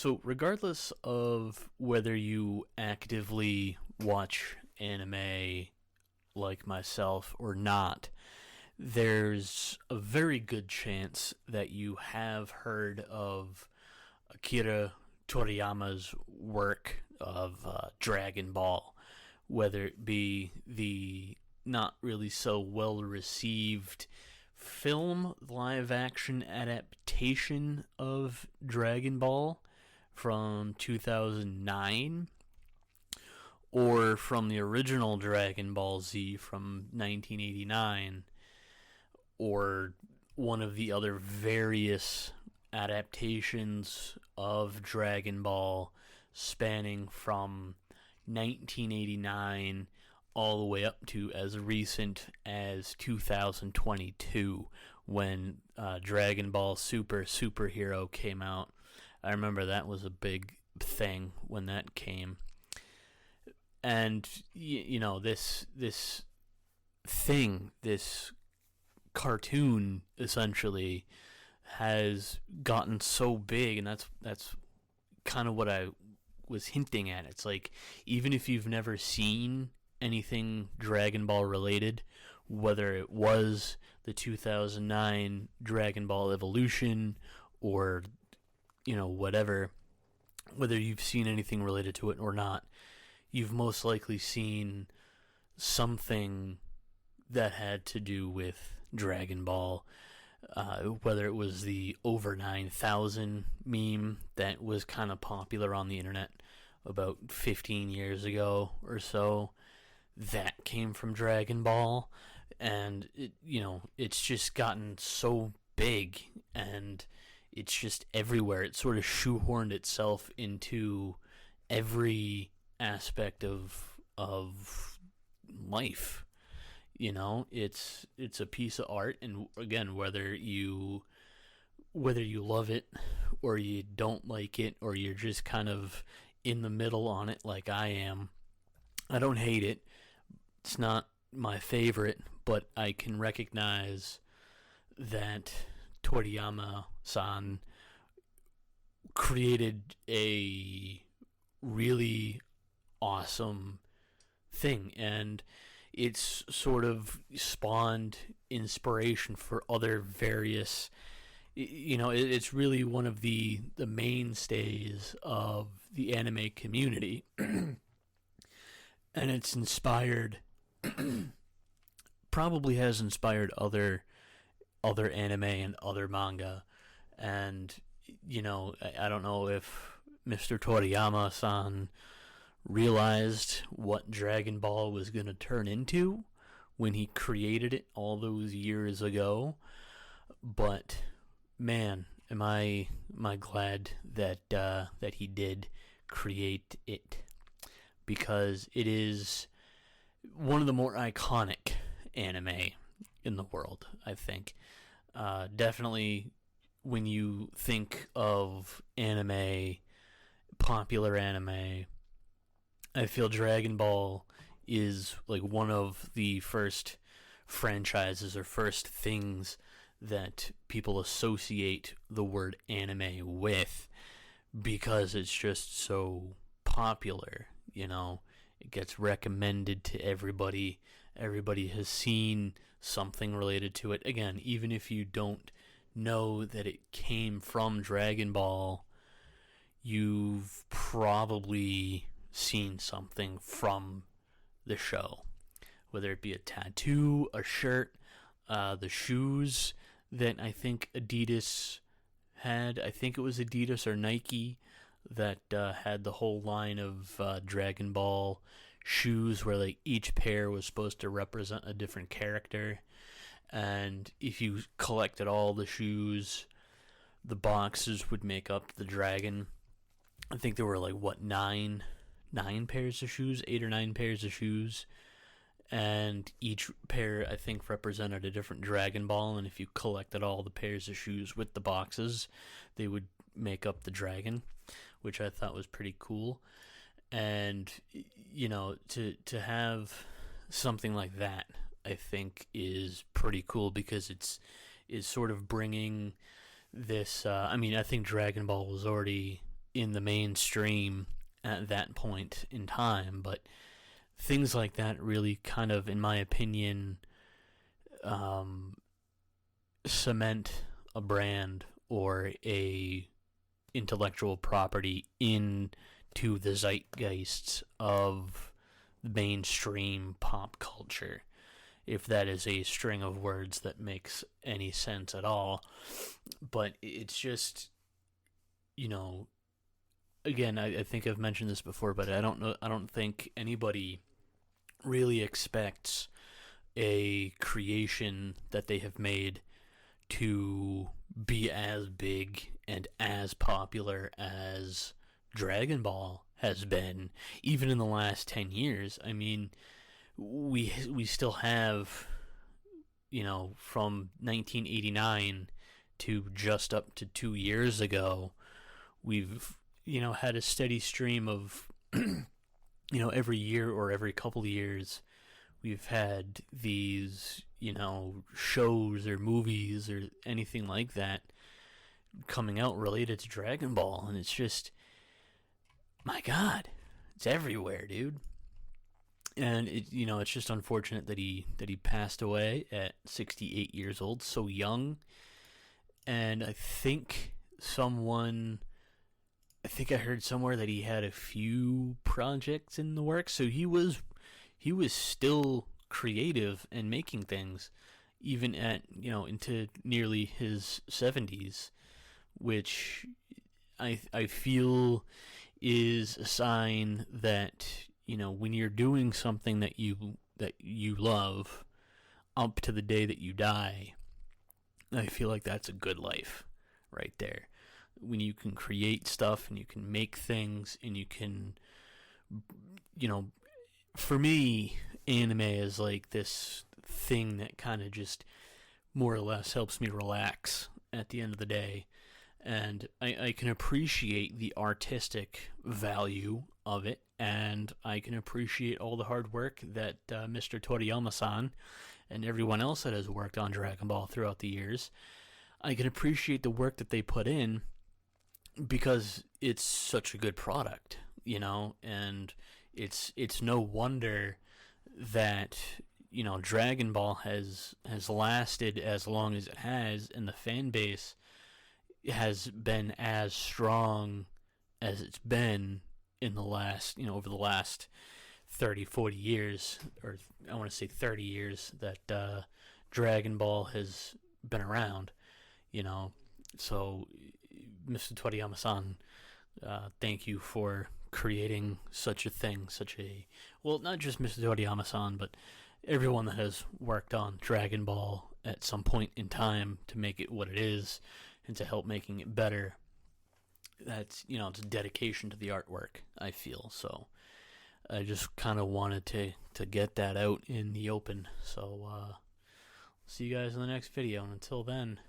So, regardless of whether you actively watch anime like myself or not, there's a very good chance that you have heard of Akira Toriyama's work of Dragon Ball, whether it be the not really so well received film live action adaptation of Dragon Ball from 2009, or from the original Dragon Ball Z from 1989, or one of the other various adaptations of Dragon Ball spanning from 1989 all the way up to as recent as 2022, when Dragon Ball Superhero came out. I remember that was a big thing when that came. And this cartoon essentially has gotten so big, and that's kind of what I was hinting at. It's like, even if you've never seen anything Dragon Ball related, whether it was the 2009 Dragon Ball Evolution or whatever, whether you've seen anything related to it or not, you've most likely seen something that had to do with Dragon Ball, whether it was the over 9,000 meme that was kind of popular on the internet about 15 years ago or so. That came from Dragon Ball, and it's just gotten so big, and it's just everywhere. It sort of shoehorned itself into every aspect of life. It's a piece of art, and again, whether you love it or you don't like it, or you're just kind of in the middle on it like I am. I don't hate it. It's not my favorite, but I can recognize that Toriyama-san created a really awesome thing, and it's sort of spawned inspiration for other various, it's really one of the mainstays of the anime community. And it's inspired, probably has inspired other anime and other manga. And I don't know if Mr. Toriyama-san realized what Dragon Ball was going to turn into when he created it all those years ago, but man, am I glad that he did create it, because it is one of the more iconic anime in the world, I think. Definitely, when you think of anime, popular anime, I feel Dragon Ball is like one of the first franchises or first things that people associate the word anime with, because it's just so popular. It gets recommended to everybody. Everybody has seen something related to it. Again, even if you don't know that it came from Dragon Ball, you've probably seen something from the show, whether it be a tattoo, a shirt, the shoes that I think Adidas had. I think it was Adidas or Nike that had the whole line of Dragon Ball shoes, where like each pair was supposed to represent a different character, and if you collected all the shoes, the boxes would make up the dragon. I think there were like nine pairs of shoes, 8 or 9 pairs of shoes, and each pair I think represented a different Dragon Ball, and if you collected all the pairs of shoes with the boxes, they would make up the dragon, which I thought was pretty cool. And to have something like that, I think, is pretty cool, because is sort of bringing this. I think Dragon Ball was already in the mainstream at that point in time, but things like that really kind of, in my opinion, cement a brand or a intellectual property into the zeitgeists of mainstream pop culture, if that is a string of words that makes any sense at all. But it's just, you know, again, I think I've mentioned this before, but I don't think anybody really expects a creation that they have made to be as big and as popular as Dragon Ball has been, even in the last 10 years. I mean, we still have, from 1989 to just up to 2 years ago, we've, had a steady stream of, every year or every couple of years, we've had these, shows or movies or anything like that coming out related to Dragon Ball, and it's just, my God, it's everywhere, dude. And it's just unfortunate that he passed away at 68 years old, so young. And I think I heard somewhere that he had a few projects in the works, so he was still creative and making things, even at into nearly his 70s, which I feel is a sign that when you're doing something that you love up to the day that you die, I feel like that's a good life right there. When you can create stuff and you can make things and you can, for me, anime is like this thing that kind of just more or less helps me relax at the end of the day. And I can appreciate the artistic value of it, and I can appreciate all the hard work that Mr. Toriyama-san and everyone else that has worked on Dragon Ball throughout the years. I can appreciate the work that they put in because it's such a good product, and it's no wonder that Dragon Ball has lasted as long as it has, and the fan base has been as strong as it's been in the last, over the last 30, 40 years, or I want to say 30 years that Dragon Ball has been around, So, Mr. Toriyama-san, thank you for creating such a thing, well, not just Mr. Toriyama-san, but everyone that has worked on Dragon Ball at some point in time to make it what it is and to help making it better. That's, it's a dedication to the artwork, I feel. So I just kind of wanted to get that out in the open. So see you guys in the next video, and until then,